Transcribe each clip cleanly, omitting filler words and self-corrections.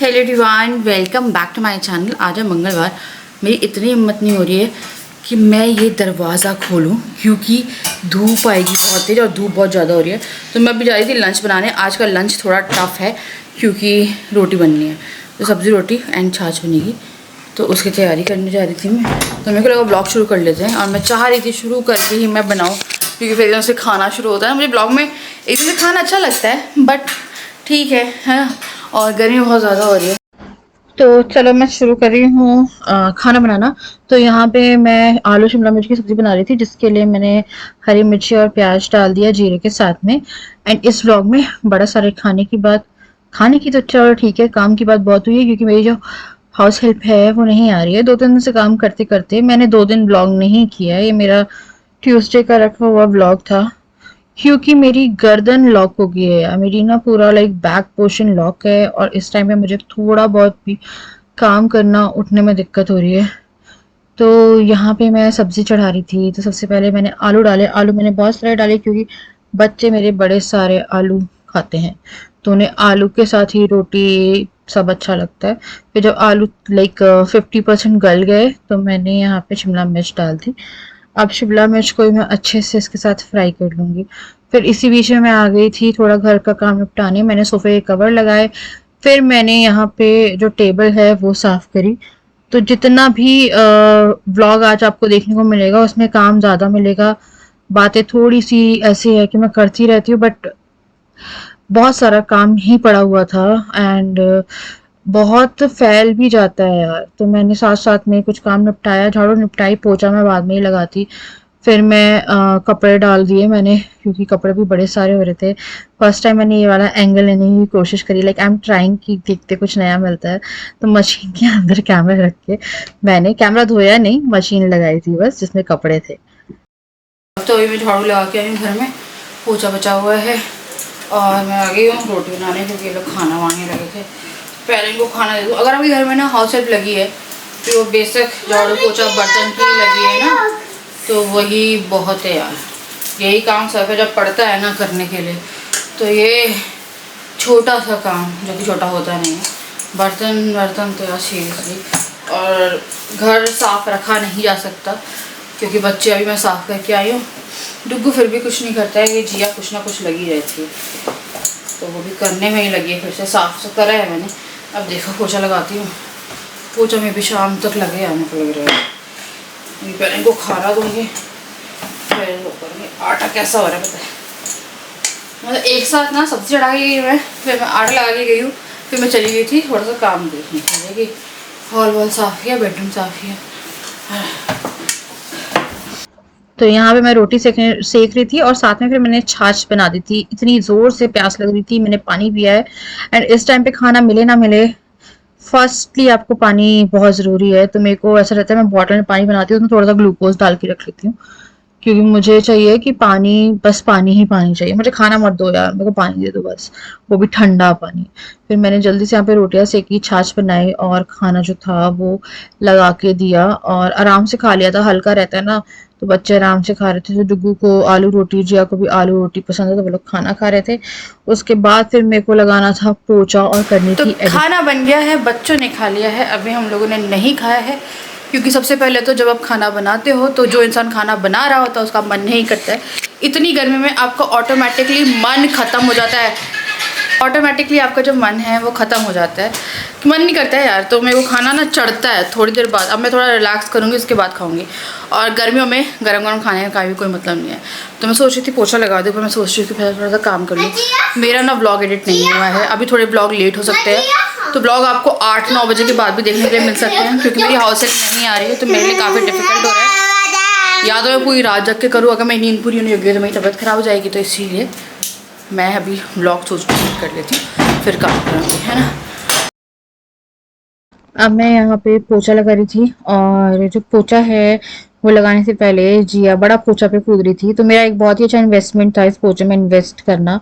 Hello everyone, welcome back to my channel. आज है मंगलवार। मेरी इतनी हिम्मत नहीं हो रही है कि मैं ये दरवाज़ा खोलूं क्योंकि धूप आएगी बहुत तेज़ और धूप बहुत ज़्यादा हो रही है। तो मैं अभी जा रही थी लंच बनाने। आज का लंच थोड़ा टफ है क्योंकि रोटी बननी है, तो सब्ज़ी रोटी एंड छाछ बनेगी, तो उसकी तैयारी करने जा रही थी मैं। तो मेरे को लगा ब्लॉग शुरू कर लेते हैं और मैं चाह रही थी शुरू करके ही मैं बनाऊँ क्योंकि फिर एकदम से खाना शुरू होता है। मुझे ब्लॉग में एकदम से खाना अच्छा लगता है, बट ठीक है और गर्मी बहुत ज़्यादा हो रही है। तो चलो मैं शुरू कर रही हूँ खाना बनाना। तो यहाँ पे मैं आलू शिमला मिर्च की सब्ज़ी बना रही थी, जिसके लिए मैंने हरी मिर्ची और प्याज डाल दिया जीरे के साथ में। एंड इस व्लॉग में बड़ा सारे खाने की तो चलो ठीक है, काम की बात बहुत हुई है क्योंकि मेरी जो हाउस हेल्प है वो नहीं आ रही है। 2-3 दिन से काम करते करते मैंने 2 दिन व्लॉग नहीं किया है। ये मेरा ट्यूसडे का रखा हुआ व्लॉग था क्योंकि मेरी गर्दन लॉक हो गई है, मेरी ना पूरा लाइक बैक पोर्शन लॉक है और इस टाइम पे मुझे थोड़ा बहुत भी काम करना उठने में दिक्कत हो रही है। तो यहाँ पे मैं सब्जी चढ़ा रही थी। तो सबसे पहले मैंने आलू डाले। आलू मैंने बहुत सारे डाले क्योंकि बच्चे मेरे बड़े सारे आलू खाते हैं, तो उन्हें आलू के साथ ही रोटी सब अच्छा लगता है। फिर जब आलू लाइक 50% गल गए तो मैंने यहाँ पे शिमला मिर्च डाल दी। अब शिमला मिर्च को मैं अच्छे से इसके साथ फ्राई कर लूँगी। फिर इसी बीच में मैं आ गई थी थोड़ा घर का काम निपटाने। मैंने सोफे के कवर लगाए, फिर मैंने यहाँ पे जो टेबल है वो साफ करी। तो जितना भी व्लॉग आज आपको देखने को मिलेगा उसमें काम ज़्यादा मिलेगा, बातें थोड़ी सी ऐसी है कि मैं करती रहती हूँ, बट बहुत सारा काम ही पड़ा हुआ था एंड बहुत फैल भी जाता है यार। तो मैंने साथ साथ में कुछ काम निपटाया, झाड़ू निपटाई, पोछा मैं बाद में ही लगाती। फिर मैं कपड़े डाल दिए मैंने क्योंकि कपड़े भी बड़े सारे हो रहे थे। फर्स्ट टाइम मैंने ये वाला एंगल लेने की कोशिश करी, लाइक आई एम ट्राइंग कि देखते कुछ नया मिलता है। तो मशीन के अंदर कैमरा रख के मैंने कैमरा धोया नहीं, मशीन लगाई थी बस जिसमें कपड़े थे। तो अभी मैं झाड़ू लगा के आई हूँ, घर में पोछा बचा हुआ है और मैं आ गई हूँ रोटी बनाने क्योंकि ये लोग खाना मांगने लगे थे। पहले इनको खाना दे दूँ। अगर आपके घर में ना हाउस हेल्प लगी है तो वो बेसिक झाड़ू पोछा बर्तन की लगी है ना, तो वही बहुत है यार। यही काम सब जब पड़ता है ना करने के लिए, तो ये छोटा सा काम जो कि छोटा होता नहीं है। बर्तन तो यार सीरियसली, और घर साफ रखा नहीं जा सकता क्योंकि बच्चे अभी मैं साफ़ करके आई हूँ। डुग्गू फिर भी कुछ नहीं करता है, ये जिया कुछ ना कुछ लगी रहती है, तो वो भी करने में ही लगी है। फिर से साफ तो करा है मैंने, अब देखो पोछा लगाती हूँ। पोछा में भी शाम तक लगे आने को लग रहा है। पहले इनको खाना दूँगी फिर वो करूँगी। आटा कैसा हो रहा है पता है, मतलब एक साथ ना सब्ज़ी चढ़ा के गई मैं, फिर मैं आटा लगा के गई हूँ, फिर मैं चली गई थी थोड़ा सा काम देखने के लिए कि हॉल वॉल साफ़ किया, बेडरूम साफ़ किया। तो यहाँ पे मैं रोटी सेक रही थी और साथ में फिर मैंने छाछ बना दी थी। इतनी ज़ोर से प्यास लग रही थी, मैंने पानी पिया है। एंड इस टाइम पे खाना मिले ना मिले, फर्स्टली आपको पानी बहुत ज़रूरी है। तो मेरे को ऐसा रहता है मैं बॉटल में पानी बनाती हूँ तो थोड़ा सा ग्लूकोज डाल के रख लेती हूँ क्योंकि मुझे चाहिए कि पानी, बस पानी ही पानी चाहिए मुझे। खाना मत दो यार, मेरे को पानी दे दो बस, वो भी ठंडा पानी। फिर मैंने जल्दी से यहाँ पे रोटियां सेकी, छाछ बनाई और खाना जो था वो लगा के दिया और आराम से खा लिया था। हल्का रहता है ना तो बच्चे आराम से खा रहे थे। तो डुग्गू को आलू रोटी, जिया को भी आलू रोटी पसंद है, तो वो लोग खाना खा रहे थे। उसके बाद फिर मेरे को लगाना था पोछा और करनी थी एडिट। खाना बन गया है, बच्चों ने खा लिया है, अभी हम लोगों ने नहीं खाया है क्योंकि सबसे पहले तो जब आप खाना बनाते हो तो जो इंसान खाना बना रहा होता है उसका मन नहीं करता है। इतनी गर्मी में आपका ऑटोमेटिकली मन ख़त्म हो जाता है, ऑटोमेटिकली आपका जो मन है वो ख़त्म हो जाता है, मन नहीं करता है यार। तो मेरे को खाना ना चढ़ता है थोड़ी देर बाद। अब मैं थोड़ा रिलैक्स करूँगी, उसके बाद खाऊंगी। और गर्मियों में गरम गरम खाने का भी कोई मतलब नहीं है। तो मैं सोच रही थी पोछा लगा दूँ, पर मैं सोच रही थी कि थोड़ा सा काम कर लूँ। मेरा ना ब्लॉग एडिट नहीं हुआ है अभी, थोड़े ब्लॉग लेट हो सकते हैं, तो ब्लॉग आपको 8-9 बजे के बाद भी देखने के लिए मिल सकते हैं क्योंकि मेरी हाउस हेल्प नहीं आ रही है, तो मेरे लिए काफ़ी डिफिकल्ट हो रहा है। या तो मैं पूरी रात जग के करूँ, अगर मैं नींद पूरी नहीं होगी तो मेरी तबीयत ख़राब हो जाएगी। तो इसीलिए मैं अभी ब्लॉग सोच कर लेती हूँ, फिर काम करूँगी, है ना। अब मैं यहाँ पे पोछा लगा रही थी और जो पोछा है वो लगाने से पहले जिया बड़ा पोछा पे कूद रही थी। तो मेरा एक बहुत ही अच्छा इन्वेस्टमेंट था इस पोछे में इन्वेस्ट करना।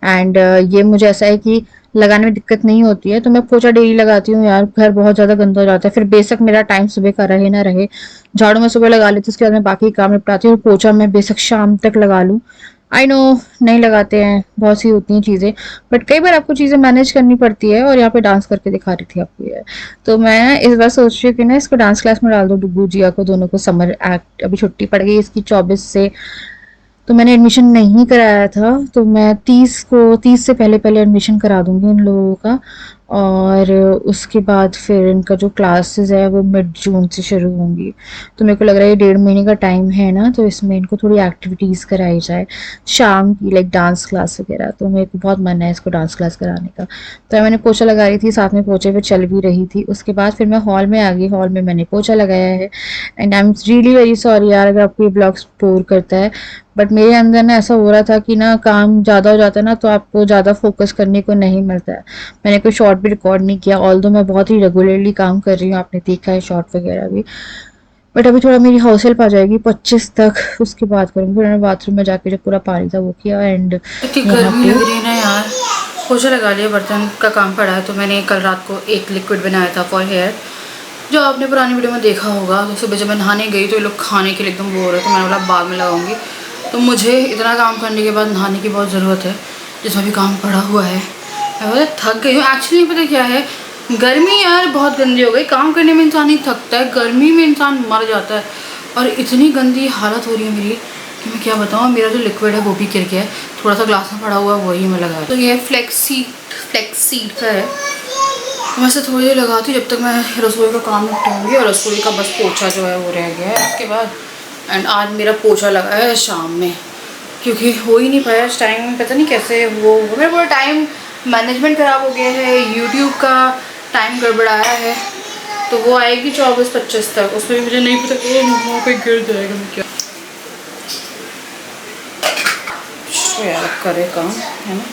एंड ये मुझे ऐसा है कि लगाने में दिक्कत नहीं होती है, तो मैं पोछा डेली लगाती हूँ यार। घर बहुत ज़्यादा गंदा हो जाता है, फिर बेशक मेरा टाइम सुबह का रहे ना रहे, झाड़ू मैं सुबह लगा लेती हूँ, उसके बाद मैं बाकी काम निपटाती हूँ। पोछा मैं बेशक शाम तक लगा लूँ, आई नो नहीं लगाते हैं, बहुत सी होती हैं चीज़ें, बट कई बार आपको चीज़ें मैनेज करनी पड़ती है। और यहाँ पे डांस करके दिखा रही थी आपको ये। तो मैं इस बार सोच रही हूँ कि ना इसको डांस क्लास में डाल दूँ, डुगू जिया को, दोनों को। समर एक्ट अभी छुट्टी पड़ गई इसकी 24 से, तो मैंने एडमिशन नहीं कराया था, तो मैं 30 से पहले पहले एडमिशन करा दूंगी इन लोगों का। और उसके बाद फिर इनका जो क्लासेस है वो मिड जून से शुरू होंगी। तो मेरे को लग रहा है ये 1.5 महीने का टाइम है ना, तो इसमें इनको थोड़ी एक्टिविटीज़ कराई जाए शाम की, लाइक डांस क्लास वगैरह। तो मेरे को बहुत मन है इसको डांस क्लास कराने का। तो मैंने पोछा लगा रही थी, साथ में पोछे पे चल भी रही थी। उसके बाद फिर मैं हॉल में आ गई, हॉल में मैंने पोछा लगाया है। And I am really very sorry यार अगर आपको ये ब्लॉग बोर करता है, बट मेरे अंदर ना ऐसा हो रहा था कि ना काम ज़्यादा हो जाता है ना, तो आपको ज़्यादा फोकस करने को नहीं मिलता है। मैंने कोई शॉर्ट भी रिकॉर्ड नहीं किया, ऑल्दो मैं बहुत ही रेगुलरली काम कर रही हूँ, आपने देखा है शॉर्ट वगैरह भी। बट अभी थोड़ा मेरी हाउस हेल्प आ जाएगी 25 तक, उसके बाद करूँगी। फिर मैंने बाथरूम में जाके जो पूरा पानी था वो किया। एंड इतनी यहाँ गर्मी पे लग रही है ना यार, पोछा लगा लिया, बर्तन का काम पड़ा है। तो मैंने कल रात को एक लिक्विड बनाया था फॉर हेयर, जो आपने पुरानी वीडियो में देखा होगा। तो सुबह जब मैं नहाने गई तो ये लोग खाने के लिए एकदम बोर है, तो मैंने बोला बाद में लगाऊंगी। तो मुझे इतना काम करने के बाद नहाने की बहुत ज़रूरत है, जिसमें भी काम पड़ा हुआ है। मैं बोला थक गई हूँ एक्चुअली। पता क्या है, गर्मी यार बहुत गंदी हो गई। काम करने में इंसान नहीं थकता है, गर्मी में इंसान मर जाता है। और इतनी गंदी हालत हो रही है मेरी कि मैं क्या बताऊँ। मेरा जो लिक्विड है वो भी गिर गया है, थोड़ा सा ग्लास में पड़ा हुआ है वही मैं लगा। तो ये फ्लेक्सीड का है। तो मैं से थोड़ी देर लगाती हूँ जब तक मैं रसोई का काम निपटाऊँगी। और रसोई का बस पोछा जो है वो रह गया है उसके बाद। एंड आज मेरा पोछा लगा है शाम में, क्योंकि हो ही नहीं पाया इस टाइम में। पता नहीं कैसे वो मेरा पूरा टाइम मैनेजमेंट ख़राब हो गया है, यूट्यूब का टाइम गड़बड़ाया है। तो वो आएगी 24-25 तक, उसमें भी मुझे नहीं पता कि वहाँ पे गिर जाएगा। मैं क्या यार करे काम, है ना।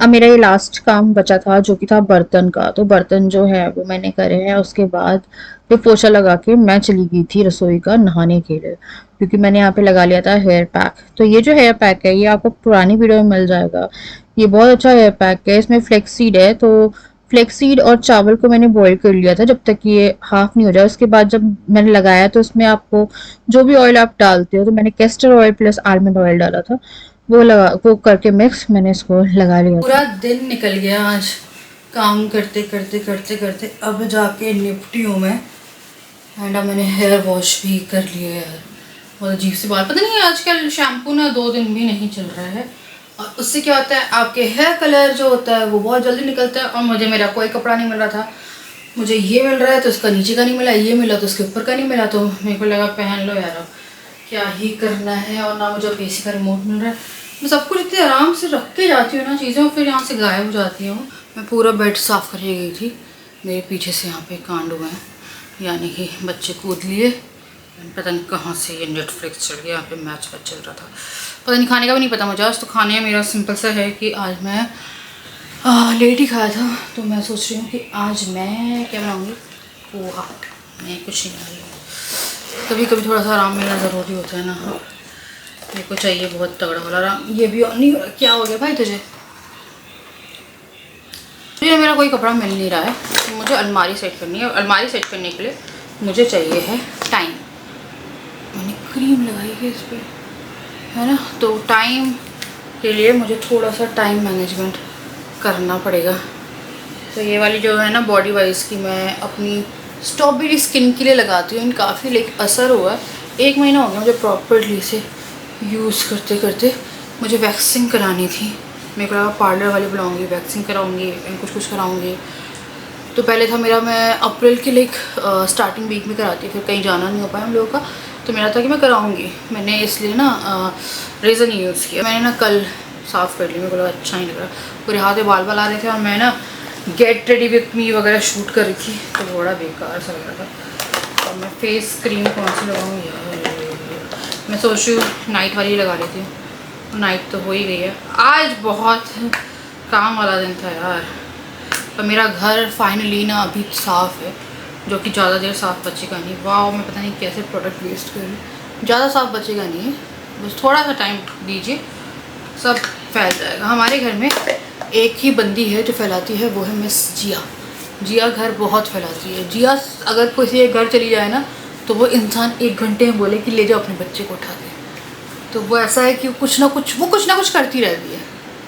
अब मेरा ये लास्ट काम बचा था जो कि था बर्तन का। तो बर्तन जो है वो मैंने करे हैं। उसके बाद फिर पोछा लगा के मैं चली गई थी रसोई का नहाने के लिए, क्योंकि मैंने यहाँ पे लगा लिया था हेयर पैक। तो ये जो हेयर पैक है ये आपको पुरानी वीडियो में मिल जाएगा। ये बहुत अच्छा हेयर पैक है, इसमें फ्लेक्सीड है। तो फ्लेक्सीड और चावल को मैंने बॉईल कर लिया था जब तक ये हाफ नहीं हो जाए। उसके बाद जब मैंने लगाया तो उसमें आपको जो भी ऑयल आप डालते हो, तो मैंने castor oil plus almond oil डाला था, वो करके मिक्स मैंने इसको लगा लिया पूरा था। दिन निकल गया आज काम करते करते करते करते। अब जाके निपटी हूँ मैं। एंड अब मैंने हेयर वॉश भी कर लिया यार। बहुत अजीब सी बात, पता नहीं आजकल शैम्पू ना 2 दिन भी नहीं चल रहा है, और उससे क्या होता है आपके हेयर कलर जो होता है वो बहुत जल्दी निकलता है। और मुझे मेरा कोई कपड़ा नहीं मिल रहा था, मुझे ये मिल रहा है तो उसका नीचे का नहीं मिला, ये मिला तो उसके ऊपर का नहीं मिला। तो मेरे को लगा पहन लो यार, अब क्या ही करना है। और ना मुझे अब एसी का रिमोट मिल रहा है। मैं सब कुछ इतने आराम से रख के जाती हूँ ना चीज़ें, और फिर यहाँ से गायब हो जाती हूँ। मैं पूरा बेड साफ़ करके गई थी, मेरे पीछे से यहाँ पे कांड हुए हैं, यानी कि बच्चे कूद लिए। पता नहीं कहाँ से ये नेटफ्लिक्स चढ़ गया, यहाँ पे मैच चल रहा था। पता नहीं, खाने का भी नहीं पता मुझे। आज तो खाने में मेरा सिंपल सा है कि आज मैं लेट ही खाया था। तो मैं सोच रही हूँ कि आज मैं क्या बनाऊँगी, पोहा। मैं कुछ नहीं बना रही हूँ। कभी कभी थोड़ा सा आराम मिलना ज़रूरी होता है ना, मेरे को चाहिए बहुत तगड़ा वाला आराम। ये भी नहीं हो रहा। क्या हो गया भाई तुझे? मुझे मेरा कोई कपड़ा मिल नहीं रहा है, तो मुझे अलमारी सेट करनी है। अलमारी सेट करने के लिए मुझे चाहिए है टाइम। मैंने क्रीम लगाई है इस पर, है ना। तो टाइम के लिए मुझे थोड़ा सा टाइम मैनेजमेंट करना पड़ेगा। तो ये वाली जो है ना बॉडी वाइज की, मैं अपनी स्ट्रॉबेरी स्किन के लिए लगाती हूँ। काफ़ी लाइक असर हुआ है। 1 महीना हो गया मुझे प्रॉपरली से यूज़ करते करते। मुझे वैक्सिंग करानी थी, मेरे को लगा पार्लर वाले बुलाऊंगी, वैक्सिंग कराऊंगी, कुछ कराऊंगी। तो पहले था मेरा, मैं अप्रैल के लाइक स्टार्टिंग वीक में कराती, फिर कहीं जाना नहीं हो पाया हम लोगों का। तो मेरा था कि मैं कराऊंगी, मैंने इसलिए ना रेज़र नहीं यूज़ किया। मैंने ना कल साफ़ कर लिया, मेरे को लगा अच्छा नहीं लग रहा, पूरे हाथ में बाल आ रहे थे। और मैं ना गेट रेडी विथ मी वगैरह शूट कर रही थी, तो बड़ा बेकार सा लग रहा था। और मैं फेस क्रीम कौन सी लगाऊंगी यार, मैं सोच रही हूँ नाइट वाली लगा लेती हूँ। नाइट तो हो ही गई है। आज बहुत काम वाला दिन था यार। पर मेरा घर फाइनली ना अभी साफ़ है, जो कि ज़्यादा देर साफ़ बचेगा नहीं। वाह, मैं पता नहीं कैसे प्रोडक्ट वेस्ट कर रही हूँ। ज़्यादा साफ़ बचेगा नहीं है, बस थोड़ा सा टाइम दीजिए, सब फैल जाएगा। हमारे घर में एक ही बंदी है जो फैलाती है, वो है मिस जिया। जिया घर बहुत फैलाती है। जिया अगर किसी एक घर चली जाए ना, तो वो इंसान 1 घंटे में बोले कि ले जाओ अपने बच्चे को उठा के। तो वो ऐसा है कि वो कुछ ना कुछ करती रहती है,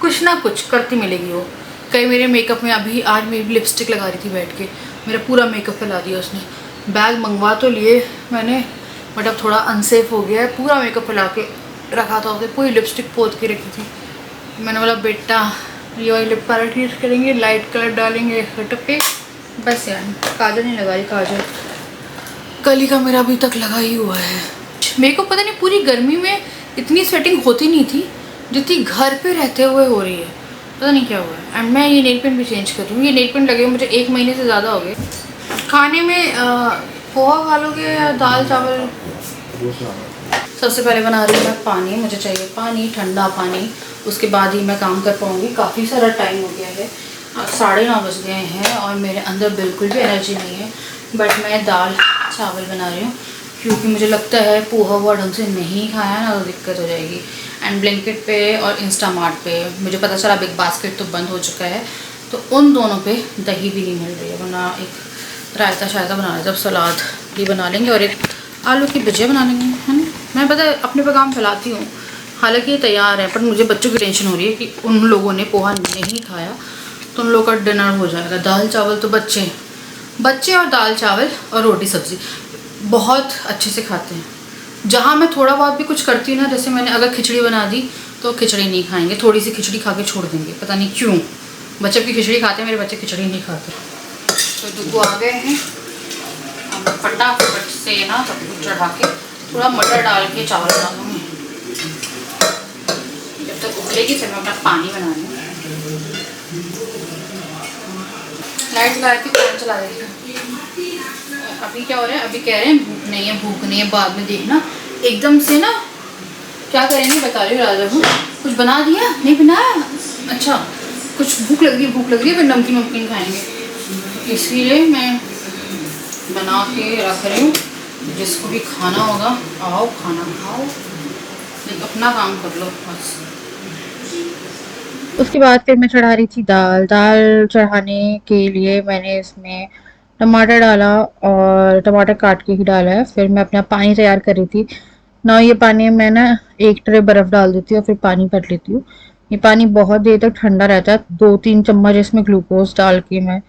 कुछ ना कुछ करती मिलेगी वो। कई मेरे मेकअप में अभी आज मेरी लिपस्टिक लगा रही थी बैठ के, मेरा पूरा मेकअप फैला दिया उसने। बैग मंगवा तो लिए मैंने, बट अब थोड़ा अनसेफ हो गया है, पूरा मेकअप फैला के रखा था उसने, पूरी लिपस्टिक पोत के रखी थी। मैंने बोला बेटा ये वाली लिप पैलेट यूज़ करेंगे, लाइट कलर डालेंगे होठों पे, बस यार। काजल नहीं लगा रही, काजल कली का मेरा अभी तक लगा ही हुआ है। मेरे को पता नहीं पूरी गर्मी में इतनी स्वेटिंग होती नहीं थी जितनी घर पे रहते हुए हो रही है, पता नहीं क्या हुआ है। एंड मैं ये नेल पेंट भी चेंज कर रही हूँ, ये नेल पेंट लगे मुझे 1 महीने से ज़्यादा हो गए। खाने में पोहा खा लोगे या दाल चावल? सबसे पहले बना रही हूँ मैं पानी, मुझे चाहिए पानी, ठंडा पानी, उसके बाद ही मैं काम कर पाऊँगी। काफ़ी सारा टाइम हो गया है, 9:30 बज गए हैं और मेरे अंदर बिल्कुल भी एनर्जी नहीं है। बट मैं दाल चावल बना रही हूँ क्योंकि मुझे लगता है पोहा हुआ ढंग से नहीं खाया ना तो दिक्कत हो जाएगी। एंड ब्लिंकिट पे और इंस्टामार्ट पे मुझे पता चला बिग बास्केट तो बंद हो चुका है, तो उन दोनों पे दही भी नहीं मिल रही है। वरना एक रायता शायता बना लेते, अब सलाद भी बना लेंगे और एक आलू की भुजिया बना लेंगे, है ना। मैं पता है अपने पे काम फैलाती हूँ, हालांकि ये तैयार है, पर मुझे बच्चों की टेंशन हो रही है कि उन लोगों ने पोहा नहीं खाया तो उन लोगों का डिनर हो जाएगा। दाल चावल तो बच्चे और दाल चावल और रोटी सब्ज़ी बहुत अच्छे से खाते हैं। जहाँ मैं थोड़ा बहुत भी कुछ करती हूँ ना, जैसे मैंने अगर खिचड़ी बना दी तो खिचड़ी नहीं खाएंगे, थोड़ी सी खिचड़ी खा के छोड़ देंगे, पता नहीं क्यों। बच्चे की खिचड़ी खाते हैं, मेरे बच्चे खिचड़ी नहीं खाते। तो दुग्गू आ गए हैं, हम फटाफट से ना सब कुछ चढ़ा के थोड़ा मटर डाल के चावल बना दूँगी। जब तक उबलेगी फिर मैं अपना पानी बना रही हूँ। लाइट चला के फैन चला देती हूँ। अभी क्या हो रहा है, अभी कह रहे हैं भूख नहीं है, बाद में देखना। एकदम से ना क्या करेंगे बता रही हूँ राजा को, कुछ बना दिया नहीं बनाया, अच्छा कुछ भूख लग रही है फिर नमकीन खाएंगे, इसलिए मैं बना के रख रही हूँ। जिसको भी खाना होगा आओ खाना खाओ, अपना काम कर लो बस। उसके बाद फिर मैं चढ़ा रही थी दाल चढ़ाने के लिए मैंने इसमें टमाटर डाला और टमाटर काट के ही डाला है। फिर मैं अपना पानी तैयार कर रही थी ना। ये पानी मैं ना 1 ट्रे बर्फ़ डाल देती हूँ और फिर पानी भर लेती हूँ। ये पानी बहुत देर तक ठंडा रहता है, 2-3 चम्मच इसमें ग्लूकोज डाल के मैं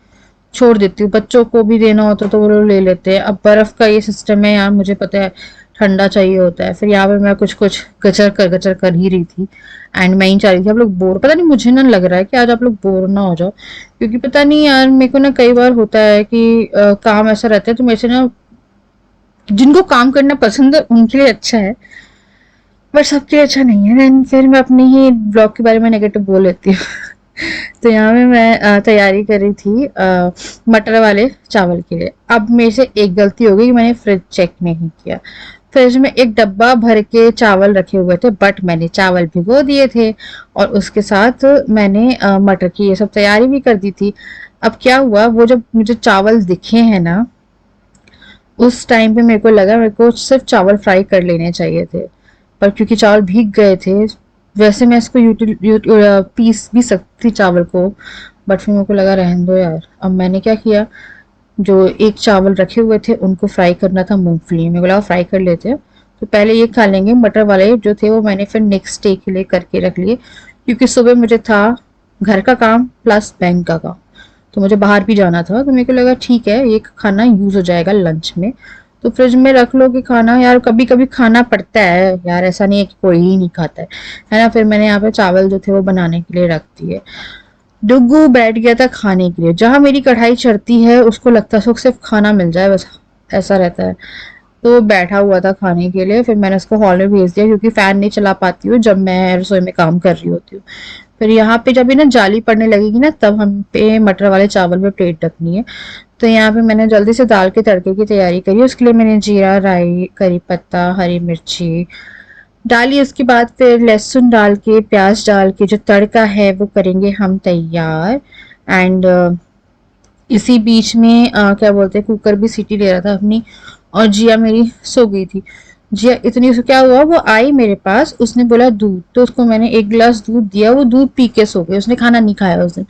छोड़ देती हूँ। बच्चों को भी देना होता तो वो लोग ले लेते हैं। अब बर्फ़ का ये सिस्टम है यार, मुझे पता है ठंडा चाहिए होता है। फिर यहाँ पे मैं कुछ गचर कर ही रही थी एंड मैं ही चाह रही थी आप लोग बोर, पता नहीं मुझे ना लग रहा है कि आज आप लोग बोर ना हो जाओ, क्योंकि पता नहीं यार मेरे को ना कई बार होता है कि काम ऐसा रहता है तो मेरे से ना, जिनको काम करना पसंद है उनके लिए अच्छा है पर सबके लिए अच्छा नहीं है। एंड फिर मैं अपने ही ब्लॉग के बारे में नेगेटिव बोल लेती हूँ। तो यहाँ पे मैं तैयारी कर रही थी मटर वाले चावल के लिए। अब मेरे से एक गलती हो गई कि मैंने फ्रिज चेक नहीं किया। फ्रिज में एक डब्बा भर के चावल रखे हुए थे, बट मैंने चावल भिगो दिए थे और उसके साथ मैंने मटर की ये सब तैयारी भी कर दी थी। अब क्या हुआ, वो जब मुझे चावल दिखे हैं ना, उस टाइम पे मेरे को लगा मेरे को सिर्फ चावल फ्राई कर लेने चाहिए थे, पर क्योंकि चावल भीग गए थे, वैसे मैं इसको पीस भी सकती चावल को, बट फिर मेरे को लगा रहने दो यार। अब मैंने क्या किया, जो एक चावल रखे हुए थे उनको फ्राई करना था मूंगफली, मेरे को लगा फ्राई कर लेते हैं तो पहले ये खा लेंगे। मटर वाले जो थे वो मैंने फिर नेक्स्ट डे के लिए करके रख लिए, क्योंकि सुबह मुझे था घर का काम प्लस बैंक का काम, तो मुझे बाहर भी जाना था, तो मेरे को लगा ठीक है ये खाना यूज हो जाएगा लंच में, तो फ्रिज में रख लो कि खाना यार कभी कभी खाना पड़ता है यार, ऐसा नहीं है कि कोई ही नहीं खाता है ना। फिर मैंने यहाँ पे चावल जो थे वो बनाने के लिए रख दिए। डुग्गू बैठ गया था खाने के लिए, जहां मेरी कढ़ाई चढ़ती है उसको लगता है उसको सिर्फ खाना मिल जाए बस, ऐसा रहता है। तो वो बैठा हुआ था खाने के लिए, फिर मैंने उसको हॉल में भेज दिया क्योंकि फैन नहीं चला पाती हूँ जब मैं रसोई में काम कर रही होती हूँ। फिर यहाँ पे जब ना जाली पड़ने लगेगी ना, तब हम पे मटर वाले चावल पे प्लेट रखनी है। तो यहाँ पे मैंने जल्दी से दाल के तड़के की तैयारी करी। उसके लिए मैंने जीरा, राई, करी पत्ता, हरी मिर्ची डाली। उसके बाद फिर लहसुन डाल के, प्याज डाल के जो तड़का है वो करेंगे हम तैयार। एंड इसी बीच में क्या बोलते हैं, कुकर भी सीटी ले रहा था अपनी, और जिया मेरी सो गई थी। जिया इतनी से क्या हुआ, वो आई मेरे पास, उसने बोला दूध, तो उसको मैंने 1 गिलास दूध दिया, वो दूध पी के सो गई, उसने खाना नहीं खाया उस दिन।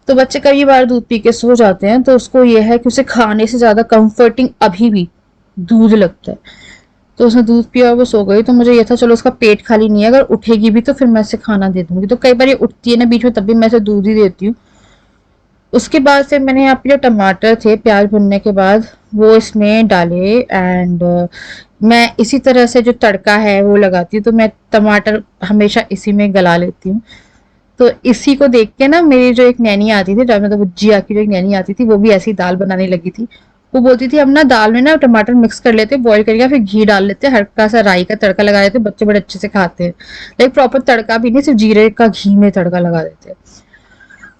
तो बच्चे कई बार दूध पी के सो जाते हैं, तो उसको ये है कि उसे खाने से ज्यादा कंफर्टिंग अभी भी दूध लगता है। तो उसने दूध पिया और वो सो गई। तो मुझे ये था चलो उसका पेट खाली नहीं है, अगर उठेगी भी तो फिर मैं इसे खाना दे दूंगी। तो कई बार ये उठती है ना बीच में, तब भी मैं इसे दूध ही देती हूँ। उसके बाद फिर मैंने यहाँ पे जो टमाटर थे प्याज भुनने के बाद वो इसमें डाले। एंड मैं इसी तरह से जो तड़का है वो लगाती हूँ। तो मैं टमाटर हमेशा इसी में गला लेती हूँ। तो इसी को देख के ना मेरी जो एक नैनी आती थी, जब मतलब जिया की जो एक नैनी आती थी, वो भी ऐसी दाल बनाने लगी थी। वो बोलती थी हम ना दाल में ना टमाटर मिक्स कर लेते, बॉईल करके फिर घी डाल लेते, हल्का सा राई का तड़का लगा देते, बच्चे बड़े अच्छे से खाते हैं। लाइक प्रॉपर तड़का भी नहीं, सिर्फ जीरे का घी में तड़का लगा देते हैं।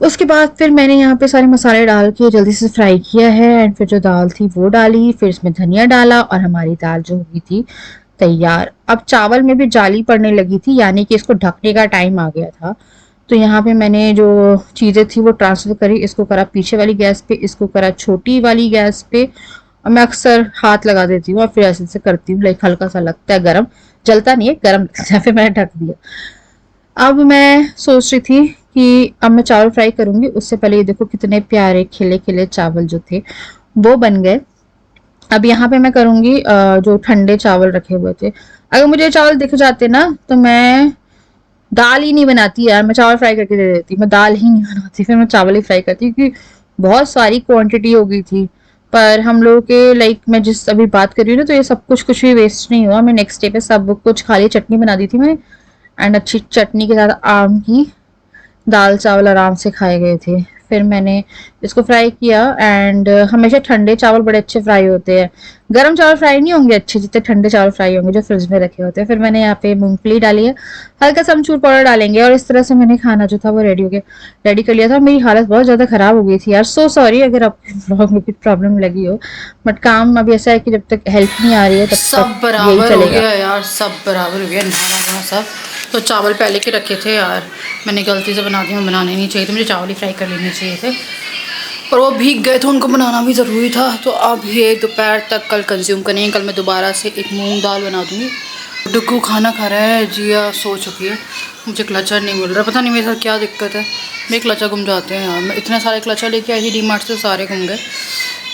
उसके बाद फिर मैंने यहाँ पे सारे मसाले डाल के जल्दी से फ्राई किया है। एंड फिर जो दाल थी वो डाली, फिर इसमें धनिया डाला और हमारी दाल जो होगी थी तैयार। अब चावल में भी जाली पड़ने लगी थी, यानी कि इसको ढकने का टाइम आ गया था। तो यहाँ पे मैंने जो चीज़ें थी वो ट्रांसफ़र करी, इसको करा पीछे वाली गैस पे, इसको करा छोटी वाली गैस पे। और मैं अक्सर हाथ लगा देती हूँ और फिर ऐसे से करती हूँ, लाइक हल्का सा लगता है गर्म, जलता नहीं है, गर्म लगता है। फिर मैंने ढक दिया। अब मैं सोच रही थी कि अब मैं चावल फ्राई करूंगी, उससे पहले ये देखो कितने प्यारे खिले खिले चावल जो थे वो बन गए। अब यहाँ पे मैं करूंगी जो ठंडे चावल रखे हुए थे। अगर मुझे चावल दिख जाते ना तो मैं दाल ही नहीं बनाती यार, मैं चावल फ्राई करके दे देती, मैं दाल ही नहीं बनाती, फिर मैं चावल ही फ्राई करती, क्योंकि बहुत सारी क्वांटिटी हो गई थी। पर हम लोगों के लाइक मैं जिस अभी बात कर रही हूँ ना, तो ये सब कुछ कुछ भी वेस्ट नहीं हुआ। मैं नेक्स्ट डे पे सब कुछ खाली चटनी बना दी थी मैंने। एंड अच्छी चटनी के साथ आम की दाल चावल आराम से खाए गए थे। फिर मैंने इसको फ्राई किया। एंड हमेशा ठंडे चावल बड़े अच्छे फ्राई होते हैं, गरम चावल फ्राई नहीं होंगे अच्छे जितने ठंडे चावल फ्राई होंगे जो फ्रिज में रखे होते हैं। फिर मैंने यहाँ पे मूंगफली डाली है, हल्का सा अमचूर पाउडर डालेंगे, और इस तरह से मैंने खाना जो था वो रेडी कर लिया था। मेरी हालत बहुत ज़्यादा ख़राब हो गई थी यार, सो सॉरी अगर आपके ब्लॉग में कुछ प्रॉब्लम लगी हो। बट काम अभी ऐसा है कि जब तक हेल्प नहीं आ रही है तब सब तक यही बराबर हो चलेगा। गया यार, सब बराबर हो गया, नहाना धोना सब। तो चावल पहले के रखे थे यार, मैंने गलती से बना दिया, बनाने नहीं चाहिए थे, मुझे चावल ही फ्राई कर लेने चाहिए थे। और वो भीग गए तो उनको बनाना भी ज़रूरी था। तो अब ये दोपहर तक कल कंज्यूम करेंगे। कल मैं दोबारा से एक मूंग दाल बना दूँगी। डुक्कू खाना खा रहा है, जिया सो चुकी है। मुझे क्लचर नहीं मिल रहा, पता नहीं मेरे साथ क्या दिक्कत है, मेरे क्लचर गुम जाते हैं यार। मैं इतने सारे क्लचर लेके आई थी डी-मार्ट से, सारे गुम गए।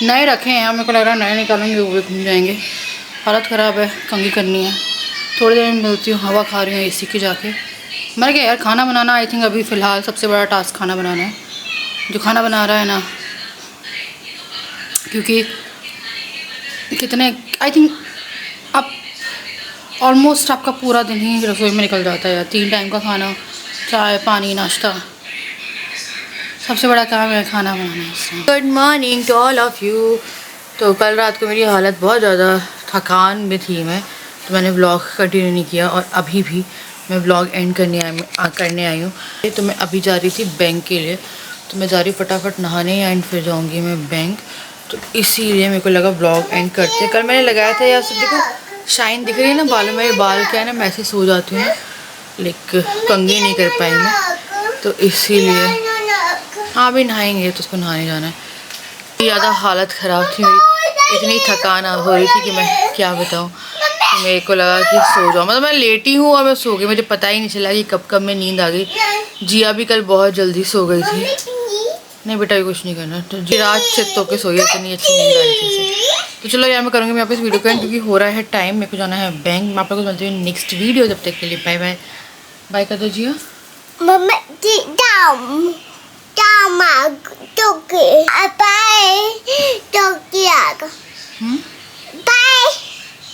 नए रखे हैं यार, मेरे को लग रहा है नए निकालेंगे वो भी घूम जाएंगे। हालत ख़राब है, कंघी करनी है। थोड़ी देर में मिलती हूँ, हवा खा रही हूँ एसी की जाके। मर गया यार खाना बनाना। आई थिंक अभी फ़िलहाल सबसे बड़ा टास्क खाना बनाना है, जो खाना बना रहा है ना, क्योंकि कितने आई थिंक अब ऑलमोस्ट आपका पूरा दिन ही रसोई में निकल जाता है यार। 3 टाइम का खाना, चाय पानी नाश्ता, सबसे बड़ा काम है खाना बनाना। Good morning to all of you. तो कल रात को मेरी हालत बहुत ज़्यादा थकान में थी मैं, तो मैंने व्लॉग कंटिन्यू नहीं किया, और अभी भी मैं व्लॉग एंड करने आई हूँ। तो मैं अभी जा रही थी बैंक के लिए, तो मैं जा रही फटाफट नहाने एंड फिर जाऊँगी मैं बैंक। तो इसीलिए मेरे को लगा व्लॉग एंड करते। कल मैंने लगाया था यार, सब देखो शाइन दिख रही है ना बालों में। बाल क्या है ना, मैं ऐसे सो जाती हूँ ना, लाइक कंघी नहीं कर पाई मैं, तो इसीलिए। हाँ अभी नहाएंगे तो उसको नहाने जाना है। ज़्यादा हालत ख़राब थी मेरी, इतनी थकान हो रही थी कि मैं क्या बताऊँ। तो मेरे को लगा कि सो जाऊँ, मतलब मैं लेटी हूँ और मैं सो गई, मुझे पता ही नहीं चला कि कब कब मैं नींद आ गई। जिया भी कल बहुत जल्दी सो गई थी। नहीं बेटा ये कुछ नहीं करना। तो जी रात चित होकर सोई, इतनी अच्छी नींद आ रही थी इसे। तो चलो यार मैं करूँगी मैं आप इस वीडियो को एंड, क्योंकि हो रहा है टाइम, मेरे को जाना है बैंक। मैं आप लोगों को मिलती हूँ नेक्स्ट वीडियो, जब तक के लिए बाय बाय। बाय कर दो जिया।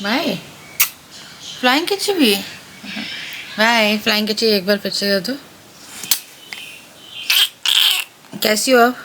बाय फ्लाइंग किची भी बाय। फ्लाइंग किची एक बार फिर से कर दो। कैसी हो आप?